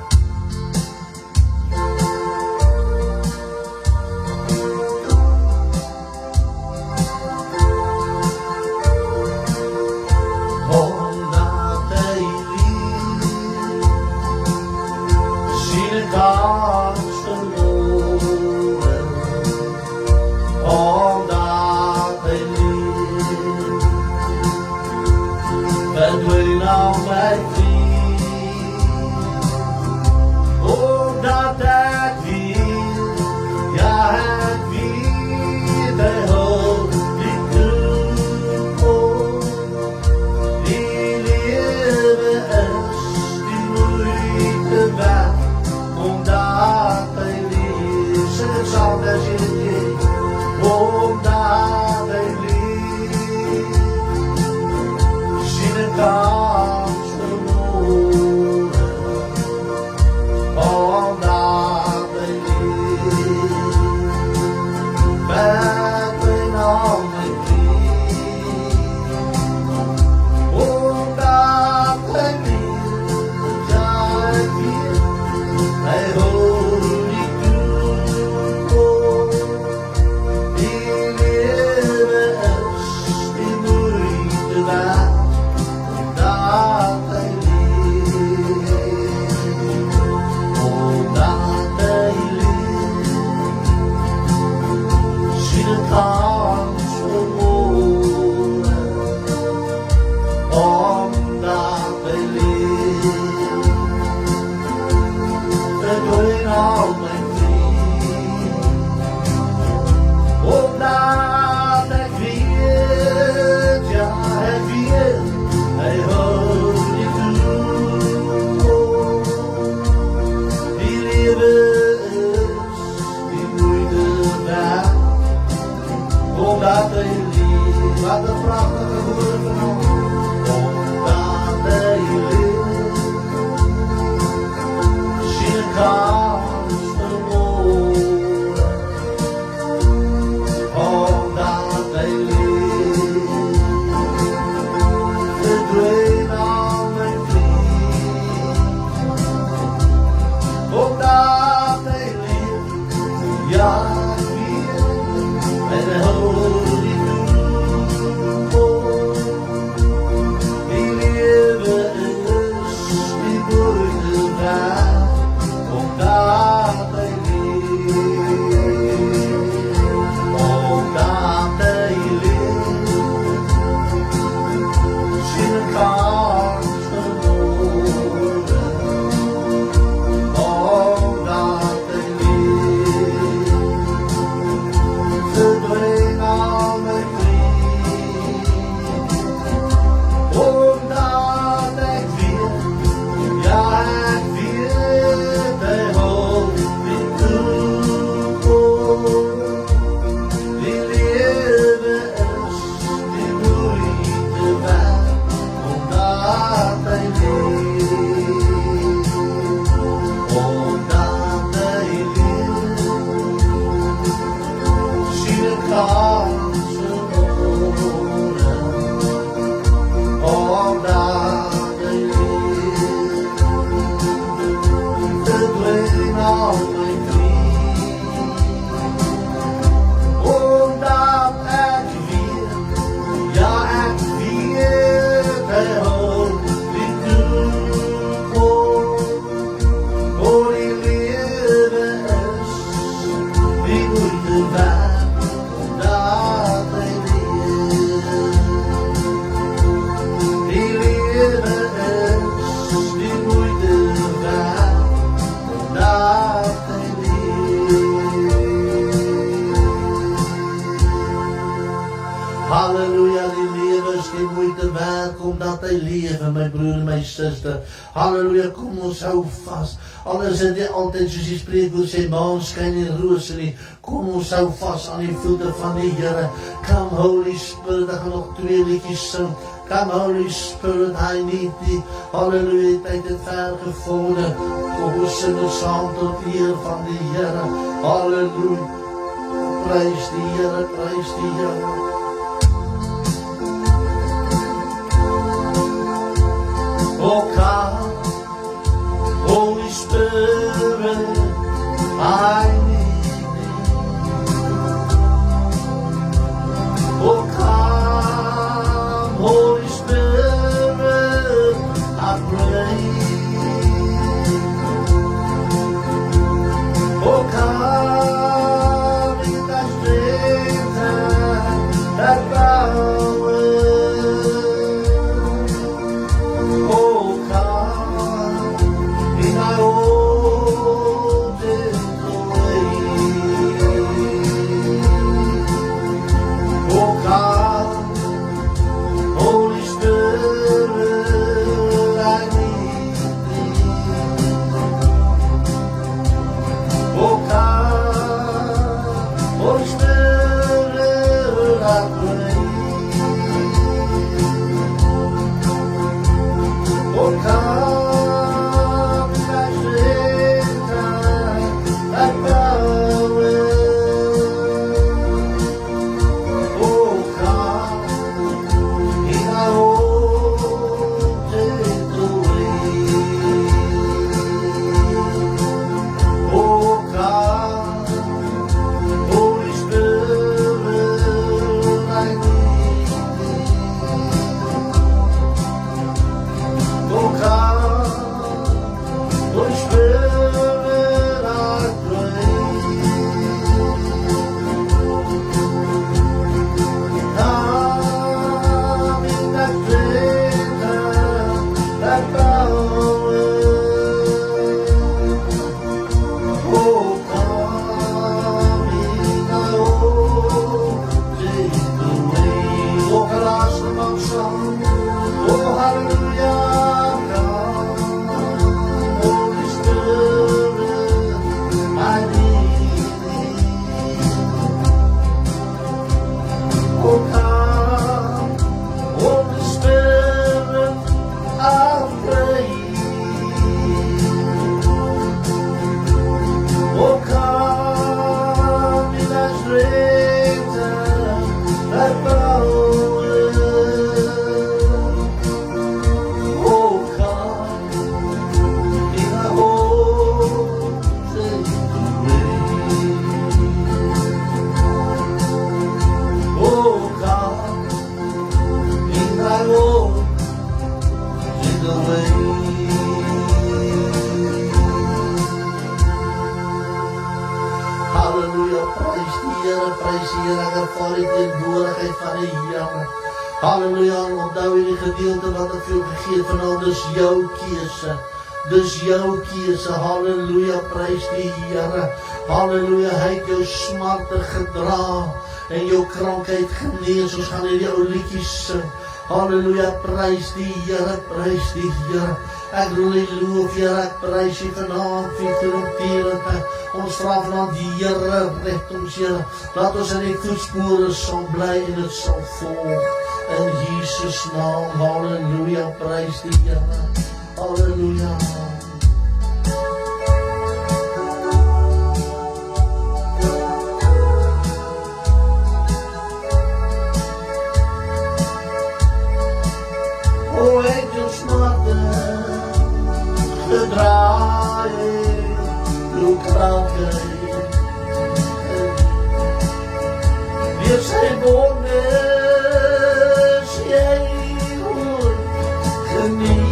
wat hy lewe, my broer en my suster. Halleluja, kom ons hou vas. Al is dit nie altyd soos die spreekwoord sê, maan skyn en rose nie. Kom ons hou vas aan die voete van die Here. Come Holy Spirit, ek gaan nog 2 liedjies sing. Come Holy Spirit, I need thee. Halleluja, tyd het ver gevorder. Kom ons sing ons saam tot eer van die Here. Halleluja, prys die Here, prys die Here. Oh come, Holy Spirit, I need thee. Oh come, Holy Spirit, I pray. Oh come in thy strength and thy power. Halleluja, onthou hierdie gedeelte wat ek vir jou gegee het vanaand, dis jou keuse. Dis jou keuse, halleluja, prys die Here. Halleluja, hy het jou smarte gedra en jou krankheid genees. Ons gaan hierdie ou liedjies sing. Halleluja, prys die Here, prys die Here. Ek wil nie loof, Here, ek prys jy vanaand vir triomfeerend. Ons vra vanaand die Here, red ons, Here. Laat ons in die voetspore sal bly en dit sal volg. In Jesus naam, halleluja, prys die Here. Halleluja. O engels smarte gedraai, uw krankheid, weer sy wonde jy hoor geniet.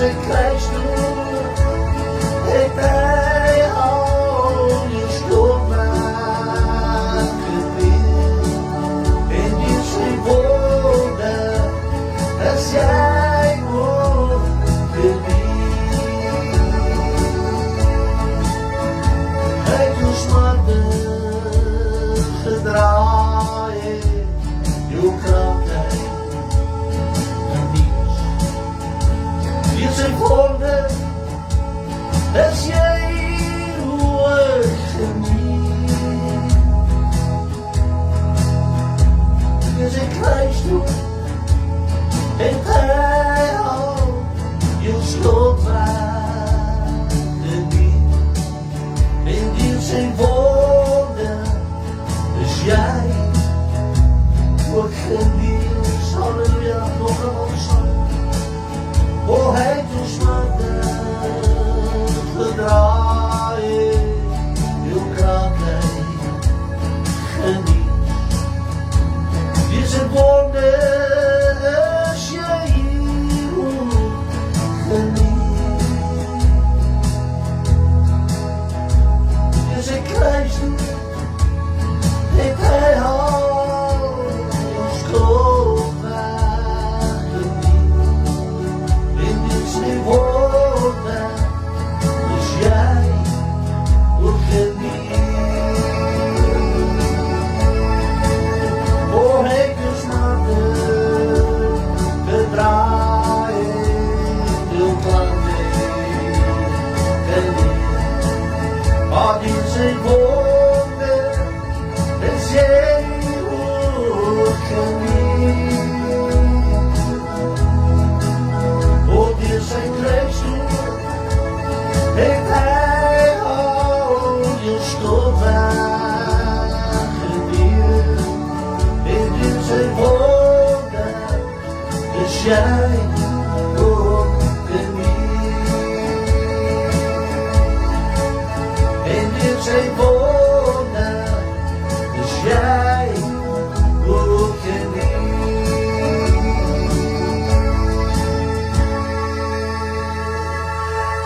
zijn kruisdoel heeft hij al je schuld maar gedeeld. En die zijn woorden, als jij wordt geliefd. Hij heeft smarten gedraaid, je krankheid en niets. Die zijn woorden, als jij wordt geliefd. Die zijn kruisdoel heeft hij al je schuld verdiend. En die zijn woorden, dus jij wordt geliefd. Halleluja, nog eenmaal zang. O, hij doet smarten gedraaid, je krankheid geniet. Die zijn woorden, als jij wordt geliefd. Die zijn kruisdoel heeft hij al je schuld verdiend. In die zijn woorden, dus jij wordt geliefd. O, hij dus smarten gedraaid, je krankheid geliefd. Maar die zijn woorden, als jij wordt geliefd. O, die zijn kruisdoel heeft hij al je schuld verdiend. In die zijn woorden, dus jij wordt geliefd. In die zijn woorden, dus jij wordt geliefd.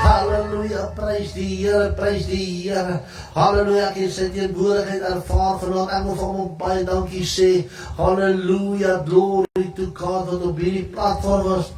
Halleluja, prijs die Here, prijs die Here. Halleluja, ek het sy teenwoordigheid ervaar vanaand. Ek wil vir hom baie dankie sê. Halleluja, glory to God, wat op hierdie platform was.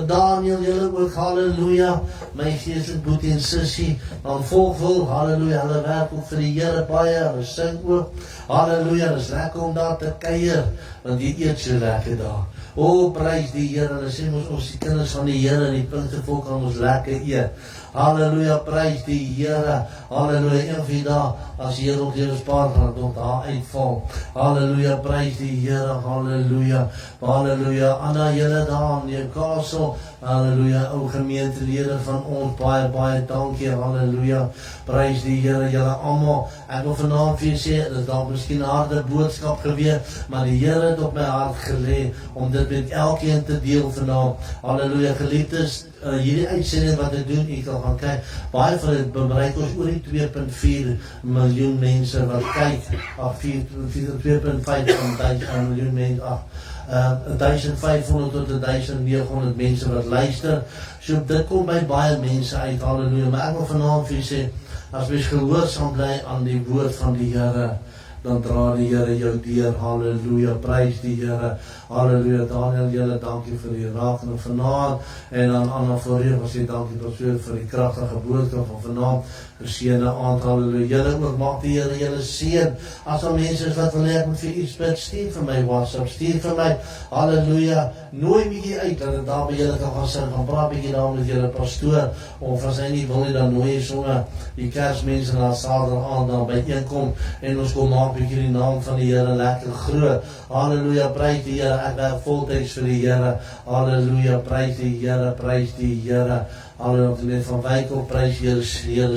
Daniel, julle ook, halleluja. My geestelike boetie en sussie, dan volgvul, halleluja, hulle werk ook vir die Here baie, hulle sing ook. Halleluja, dit is lekker om daar te kuier, want jy eet so lekker daar. O, prys die Here, hulle sê ons die kinders van die Here, die Pinkstervolk kan ons lekker eet. Halleluja, prys die Here. Halleluja, een van die dae, as die Here op die spaar gaan, tot daar uitval. Halleluja, prys die Here. Halleluja, halleluja. Anna, julle daar in Newcastle. Halleluja, ou gemeentelede van ons, baie, baie dankie. Halleluja, prys die Here, julle almal. Ek wil vanaand vir julle sê, dit is daar miskien 'n harde boodskap gewees, maar die Here het op my hart gelê om dit met elkeen te deel vanaand. Halleluja, geliefdes, hierdie uitsending wat ek doen, ek kan gaan kyk, baie van dit bereik ons oor die 2.4 miljoen mense wat kyk, 2.5 miljoen mense, 1500 tot 1900 mense wat luister, so dit kom by baie mense uit, halleluja, maar ek wil vanaand vir sê, as mens gehoorsaam bly aan die woord van die Here, dan dra die Here jou deur, halleluja, prys die Here, halleluja. Daniel, julle dankie vir die raking vanaand, en dan Anna voorheen was jy dankie vir die kragtige boodskap van vanaand, geseënde aand, halleluja. Julle ook, maak die Here julle seën. As daar mense is wat wil hê ek moet vir iets bid, stuur vir my WhatsApp, stuur vir my, halleluja, nooi bietjie uit, dat ek daar by julle kan gaan sit, gaan praat bietjie daar met julle pastoor, of as hy nie wil nie, dan nooi jy sommer die Kersmense na Saterdag aand dan byeenkom, en ons kom maak bietjie die naam van die Here lekker groot, halleluja, prys die Here, ek werk voltyds vir die Here, halleluja, prys die Here, prys die Here, halleluja, net van Wyk prys Here,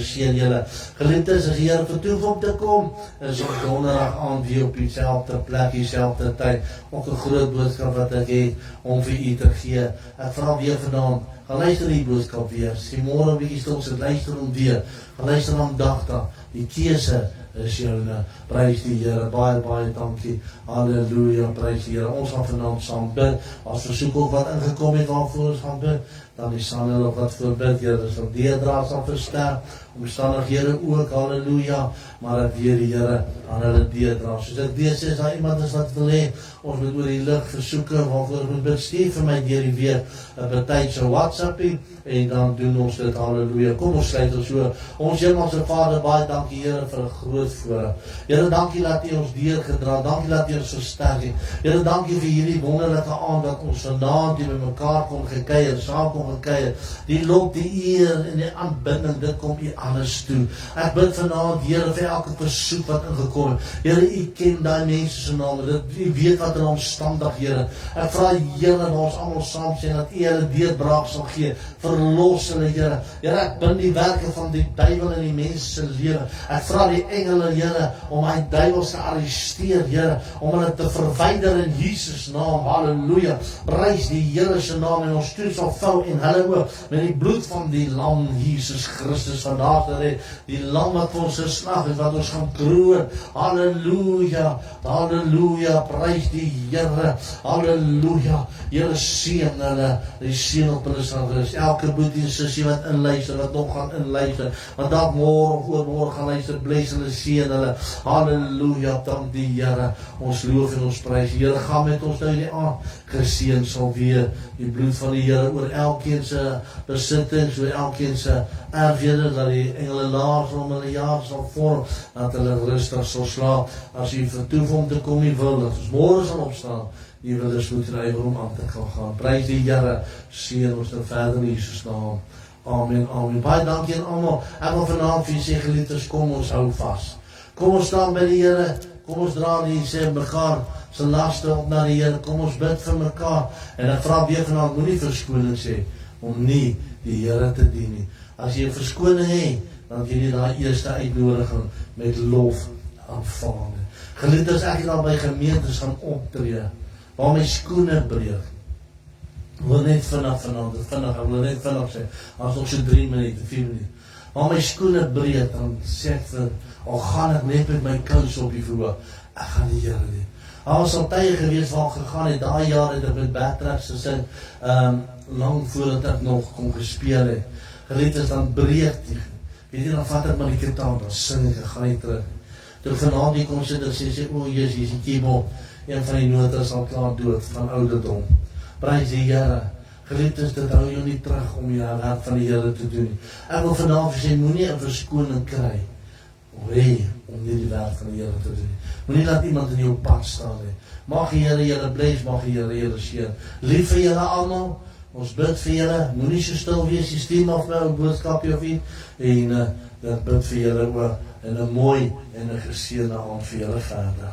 seën julle. Geliefdes, as die Here vertoef om te kom, is op donderdag aand weer op dieselfde plek, dieselfde tyd, ook 'n groot boodskap wat ek het om vir u te gee. Ek vra weer vanaand, gaan luister die boodskap weer, sê môre 'n bietjie stil sit, luister hom weer, gaan luister hom dagdag, die keuse is joune. Prys die Here, baie, baie dankie. Halleluja, prys die Here. Ons gaan vanaand saam bid. As versoek ook wat ingekom het waarvoor ons gaan bid, dan die Samuel of wat voorbid, Here, is van deedra sal versterk, omstandighede ook, halleluja, maar ek weer die Here aan hulle deedra. Soos ek weet, is daar iemand is wat wil hê, ons moet oor die lig versoeke, waarvoor ons moet bid, stuur vir my deur die week, 'n betydse WhatsAppie, en dan doen ons dit, halleluja. Kom ons sluit ons so. Ons Hemelse Vader, baie dankie Here vir 'n groot voorreg. Here, dankie dat U ons deurgedra, dankie dat U ons versterk het. Here, dankie vir hierdie wonderlike aand dat ons vanaand hier by mekaar kom gekuier, saam kom gekuier. Die lof, die eer en die aanbidding, dit kom U alles toe. Ek bid vanaand, Here, vir elke versoek wat ingekom het. Here, U ken daai mense se name, U weet wat hulle omstandig, Here. Ek vra Here, dat ons almal saam sê dat U hulle deurbraak sal gee. Verlos hulle, Here. Here, ek bind die werke van die duiwel in die mense se lewe. Ek vra die engele, Here, om hy duiwels te arresteer, Here, om hulle te verwyder in Jesus naam. Halleluja. Prys die Here se naam en ons toe sal vou en hulle ook met die bloed van die lam Jesus Christus van Nasaret, die lam wat vir ons geslag het, wat ons gaan kroon. Halleluja. Halleluja. Prys die Here. Halleluja. Here, seën hulle. Die seën op hulle sal rus. Elke boetie en sussie wat inluister, wat nog gaan inluister, wat dalk môre of oormôre gaan luister, bless hulle, seën hulle. Halleluja, dank die Here. Ons loof en ons prys. Here, gaan met ons nou die aand. Geseën sal weer die bloed van die Here oor elkeen se besittings, oor elkeen se erfdele, dat die engele laars om hulle jaar sal vorm, dat hulle rustig sal slaap. As U vertoef om te kom, U wil, dat ons môre sal opstaan. U wil dus moet rywer om aan te kan gaan. Prys die Here, seën ons nou verder in Jesus naam. Amen, amen. Baie dankie aan almal. Ek wil vanaand vir julle sê, geliefdes, kom ons hou vas. Kom ons staan by die Here. Kom ons dra die sê mekaar se laste op na die Here. Kom ons bid vir mekaar. En ek vra weer vanaand, moenie verskoning sê om nie die Here te dien nie. As jy 'n verskoning het, dan het jy nie daai eerste uitnodiging met lof aanvaar nie. Geliefdes, ek het al by gemeentes gaan optree waar my skoene breek. Ek wil net vinnig, ek wil net vinnig sê, as nog so 3 minute, 4 minute. Maar my skoene breek, dan sê ek vir, al gaan ek net met my kous op die vloer, ek gaan die Here dien. Daar was al tye gewees waar ek gegaan het, daai jaar het ek met Backtracks gesing, lang voordat ek nog kon gespeel het. Geliefdes, dan breek die, weet jy, dan vat ek maar die kitaar, dan sing ek gaan nie terug. Toe vanaand die kom sit en sê, o Jesus, hier is die keyboard, een van die note is al klaar dood, van ouderdom. Prys die Here. Geliefdes, dit hou jou nie terug om jou werk van die Here te doen. Ek wil vanaand sê, moenie 'n verskoning kry, om nie die werk van die Here te doen. Moenie laat iemand in jou pad staan nie. Mag die Here julle bless, mag die Here julle seën. Lief vir julle almal. Ons bid vir julle. Moenie so stil wees, jy stuur nog my 'n boodskapie of iets. En dan bid vir julle ook en 'n mooi en 'n geseënde aand vir julle verder.